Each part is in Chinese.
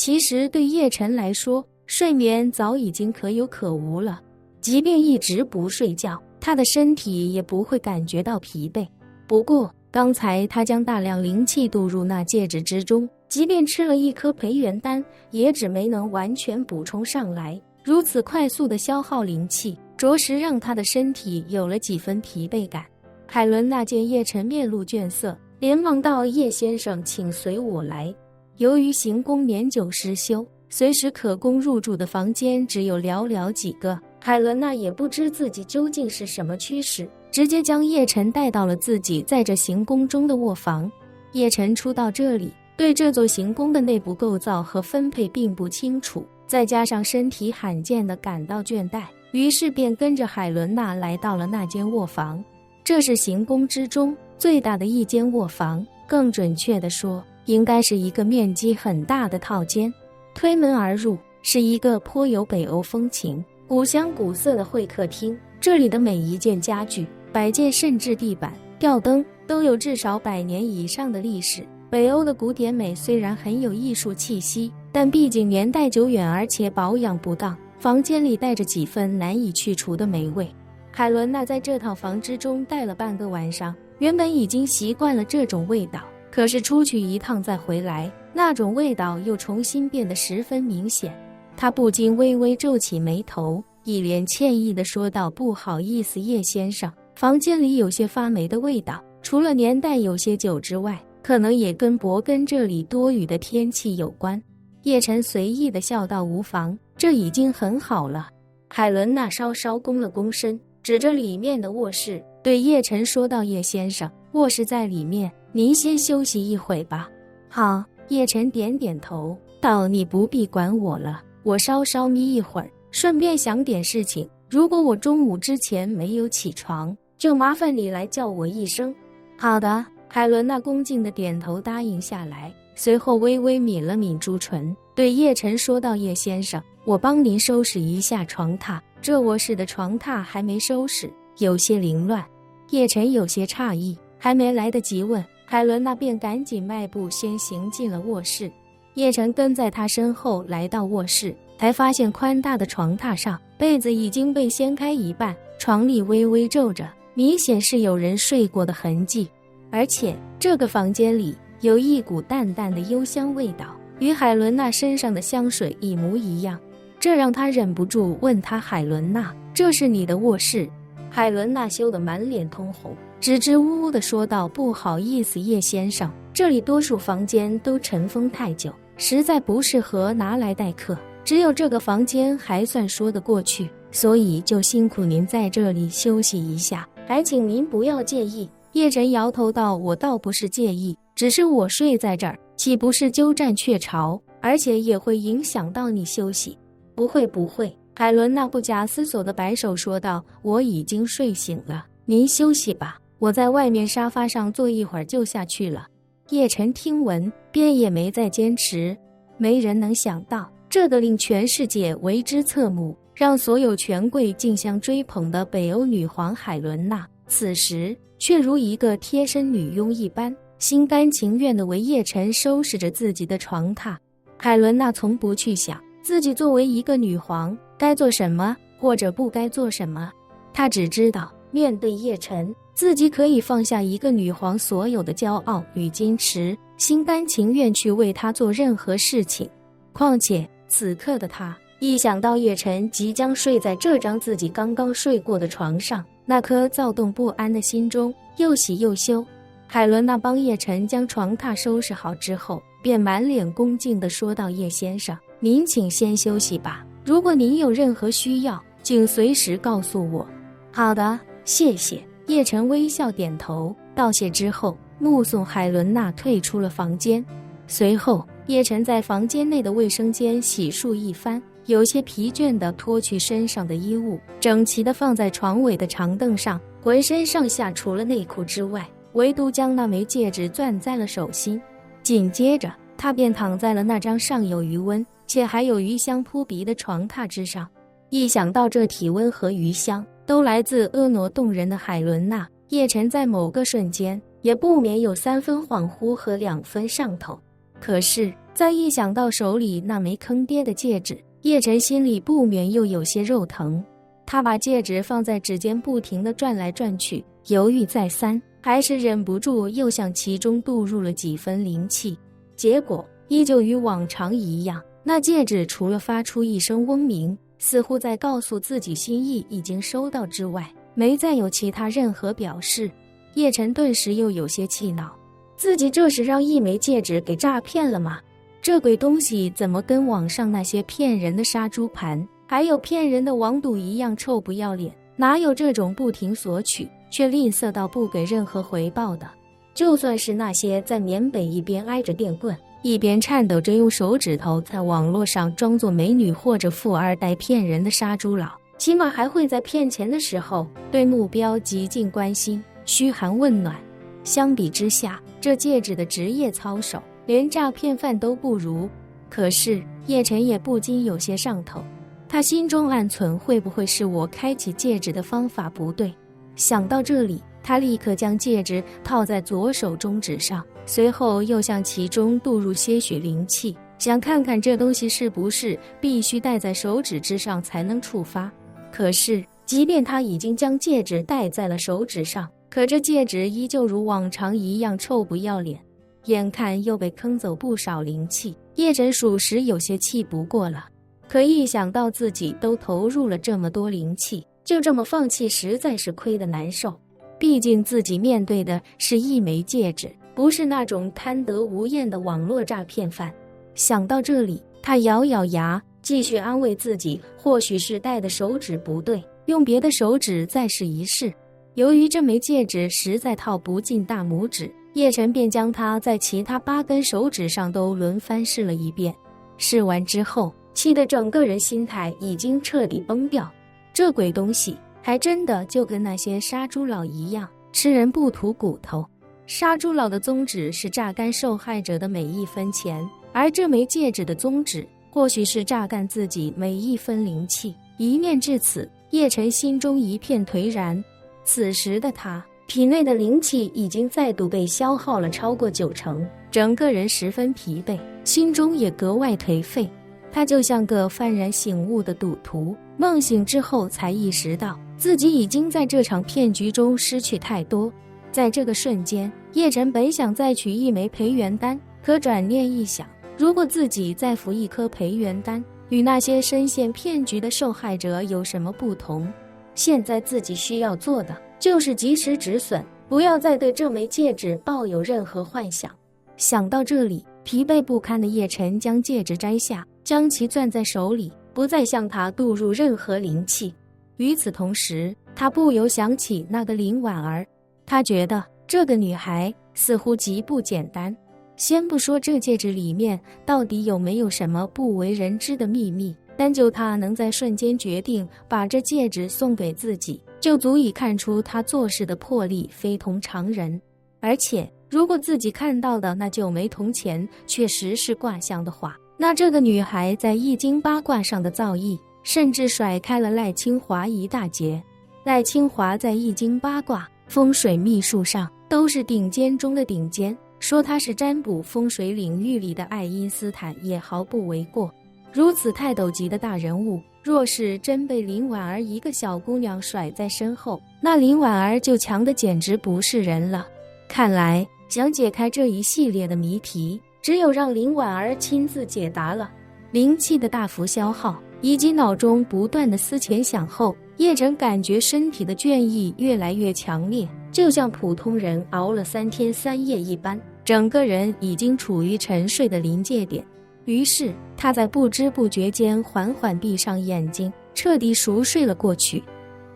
其实对叶晨来说，睡眠早已经可有可无了。即便一直不睡觉，他的身体也不会感觉到疲惫。不过刚才他将大量灵气渡入那戒指之中，即便吃了一颗培元丹，也只没能完全补充上来。如此快速的消耗灵气，着实让他的身体有了几分疲惫感。海伦娜见叶晨面露倦色，连忙道：“叶先生，请随我来。”由于行宫年久失修，随时可供入住的房间只有寥寥几个，海伦娜也不知自己究竟是什么驱使，直接将叶晨带到了自己在这行宫中的卧房。叶晨初到这里，对这座行宫的内部构造和分配并不清楚，再加上身体罕见地感到倦怠，于是便跟着海伦娜来到了那间卧房。这是行宫之中最大的一间卧房，更准确地说，应该是一个面积很大的套间。推门而入，是一个颇有北欧风情、古香古色的会客厅。这里的每一件家具、摆件甚至地板、吊灯都有至少100年以上的历史。北欧的古典美虽然很有艺术气息，但毕竟年代久远，而且保养不当，房间里带着几分难以去除的霉味。海伦娜在这套房之中待了半个晚上，原本已经习惯了这种味道，可是出去一趟再回来，那种味道又重新变得十分明显。她不禁微微皱起眉头，一脸歉意地说道：“不好意思，叶先生，房间里有些发霉的味道，除了年代有些久之外，可能也跟勃根这里多雨的天气有关。”叶晨随意地笑道：“无妨，这已经很好了。”海伦娜稍稍躬了躬身，指着里面的卧室，对叶晨说道：“叶先生，卧室在里面，您先休息一会吧。”“好。”叶晨点点头，道：“你不必管我了，我稍稍眯一会儿，顺便想点事情。如果我中午之前没有起床，就麻烦你来叫我一声。”“好的。”海伦娜恭敬地点头答应下来，随后微微抿了抿朱唇，对叶晨说道：“叶先生，我帮您收拾一下床榻，这卧室的床榻还没收拾，有些凌乱。”叶晨有些诧异，还没来得及问，海伦娜便赶紧迈步先行进了卧室。叶晨跟在她身后来到卧室，才发现宽大的床榻上被子已经被掀开一半，床里微微皱着，明显是有人睡过的痕迹。而且这个房间里有一股淡淡的幽香味道，与海伦娜身上的香水一模一样，这让他忍不住问她：“海伦娜，这是你的卧室？”海伦娜羞得满脸通红，支支吾吾地说道：“不好意思，叶先生，这里多数房间都尘封太久，实在不适合拿来待客，只有这个房间还算说得过去，所以就辛苦您在这里休息一下，还请您不要介意。”叶晨摇头道：“我倒不是介意，只是我睡在这儿，岂不是鸠占鹊巢，而且也会影响到你休息。”“不会不会。”海伦娜不假思索地摆手说道：“我已经睡醒了，您休息吧，我在外面沙发上坐一会儿就下去了。”叶晨听闻，便也没再坚持。没人能想到，这个令全世界为之侧目，让所有权贵竞相追捧的北欧女皇海伦娜，此时却如一个贴身女佣一般，心甘情愿地为叶晨收拾着自己的床榻。海伦娜从不去想自己作为一个女皇该做什么或者不该做什么，她只知道面对叶晨，自己可以放下一个女皇所有的骄傲与矜持，心甘情愿去为她做任何事情。况且此刻的她一想到叶晨即将睡在这张自己刚刚睡过的床上，那颗躁动不安的心中又喜又羞。海伦娜帮叶晨将床榻收拾好之后，便满脸恭敬地说道：“叶先生，您请先休息吧，如果您有任何需要，请随时告诉我。”“好的，谢谢。”叶晨微笑点头，道谢之后，目送海伦娜退出了房间。随后，叶晨在房间内的卫生间洗漱一番，有些疲倦地脱去身上的衣物，整齐地放在床尾的长凳上，浑身上下除了内裤之外，唯独将那枚戒指攥在了手心。紧接着，他便躺在了那张上有余温且还有余香扑鼻的床榻之上。一想到这体温和余香都来自婀娜动人的海伦娜，叶晨在某个瞬间也不免有3分恍惚和2分上头。可是再一想到手里那枚坑爹的戒指，叶晨心里不免又有些肉疼。他把戒指放在指尖不停地转来转去，犹豫再三，还是忍不住又向其中注入了几分灵气。结果依旧与往常一样，那戒指除了发出一声嗡鸣，似乎在告诉自己心意已经收到之外，没再有其他任何表示。叶晨顿时又有些气恼，自己这是让一枚戒指给诈骗了吗？这鬼东西怎么跟网上那些骗人的杀猪盘还有骗人的网赌一样臭不要脸？哪有这种不停索取却吝啬到不给任何回报的？就算是那些在缅北一边挨着电棍，一边颤抖着用手指头在网络上装作美女或者富二代骗人的杀猪佬，起码还会在骗钱的时候对目标极尽关心，嘘寒问暖。相比之下，这戒指的职业操守连诈骗犯都不如。可是叶晨也不禁有些上头，他心中暗忖，会不会是我开启戒指的方法不对？想到这里，他立刻将戒指套在左手中指上，随后又向其中注入些许灵气，想看看这东西是不是必须戴在手指之上才能触发。可是即便他已经将戒指戴在了手指上，可这戒指依旧如往常一样臭不要脸，眼看又被坑走不少灵气，叶晨属实有些气不过了。可一想到自己都投入了这么多灵气，就这么放弃实在是亏得难受。毕竟自己面对的是一枚戒指，不是那种贪得无厌的网络诈骗犯。想到这里，他咬咬牙，继续安慰自己，或许是戴的手指不对，用别的手指再试一试。由于这枚戒指实在套不进大拇指，叶晨便将它在其他8根手指上都轮番试了一遍。试完之后，气得整个人心态已经彻底崩掉。这鬼东西还真的就跟那些杀猪佬一样，吃人不吐骨头。杀猪佬的宗旨是榨干受害者的每一分钱，而这枚戒指的宗旨或许是榨干自己每一分灵气。一念至此，叶晨心中一片颓然。此时的他体内的灵气已经再度被消耗了超过90%，整个人十分疲惫，心中也格外颓废。他就像个幡然醒悟的赌徒，梦醒之后才意识到自己已经在这场骗局中失去太多。在这个瞬间，叶晨本想再取一枚培元丹，可转念一想，如果自己再服一颗培元丹，与那些深陷骗局的受害者有什么不同？现在自己需要做的就是及时止损，不要再对这枚戒指抱有任何幻想。想到这里，疲惫不堪的叶晨将戒指摘下，将其攥在手里，不再向它注入任何灵气。与此同时，他不由想起那个林婉儿，他觉得这个女孩似乎极不简单。先不说这戒指里面到底有没有什么不为人知的秘密，单就他能在瞬间决定把这戒指送给自己，就足以看出他做事的魄力非同常人。而且如果自己看到的那9枚铜钱确实是卦象的话，那这个女孩在易经八卦上的造诣甚至甩开了赖清华一大截。赖清华在易经八卦、风水秘术上都是顶尖中的顶尖，说他是占卜风水领域里的爱因斯坦也毫不为过。如此泰斗级的大人物，若是真被林婉儿一个小姑娘甩在身后，那林婉儿就强得简直不是人了。看来想解开这一系列的谜题，只有让林婉儿亲自解答了。灵气的大幅消耗以及脑中不断的思前想后，叶晨感觉身体的倦意越来越强烈，就像普通人熬了3天3夜一般，整个人已经处于沉睡的临界点。于是他在不知不觉间缓缓闭上眼睛，彻底熟睡了过去。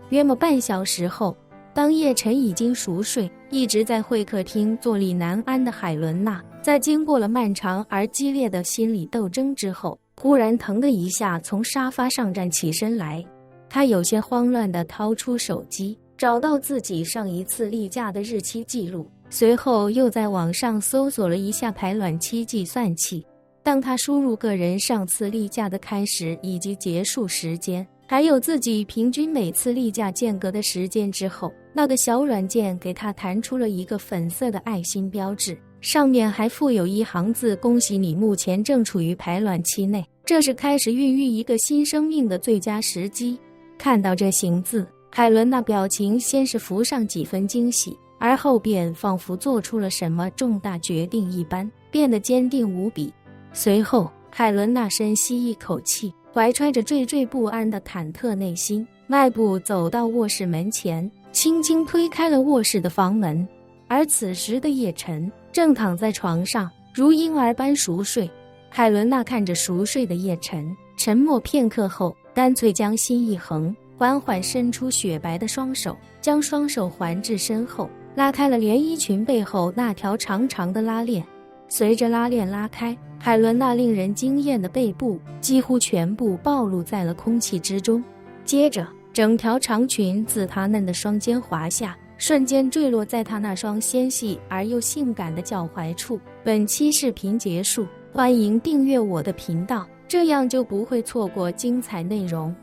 约莫半小时后，当叶晨已经熟睡，一直在会客厅坐立难安的海伦娜，在经过了漫长而激烈的心理斗争之后，忽然腾的一下从沙发上站起身来。她有些慌乱地掏出手机，找到自己上一次例假的日期记录，随后又在网上搜索了一下排卵期计算器。当他输入个人上次例假的开始以及结束时间，还有自己平均每次例假间隔的时间之后，那个小软件给他弹出了一个粉色的爱心标志，上面还附有一行字：恭喜你目前正处于排卵期内，这是开始孕育一个新生命的最佳时机。看到这行字，海伦娜表情先是浮上几分惊喜，而后便仿佛做出了什么重大决定一般，变得坚定无比。随后海伦娜深吸一口气，怀揣着惴惴不安的忐忑内心，迈步走到卧室门前，轻轻推开了卧室的房门。而此时的叶晨正躺在床上如婴儿般熟睡。海伦娜看着熟睡的叶晨，沉默片刻后，干脆将心一横，缓缓伸出雪白的双手，将双手环至身后，拉开了连衣裙背后那条长长的拉链。随着拉链拉开，海伦娜令人惊艳的背部几乎全部暴露在了空气之中。接着整条长裙自她嫩的双肩滑下，瞬间坠落在她那双纤细而又性感的脚踝处。本期视频结束，欢迎订阅我的频道，这样就不会错过精彩内容。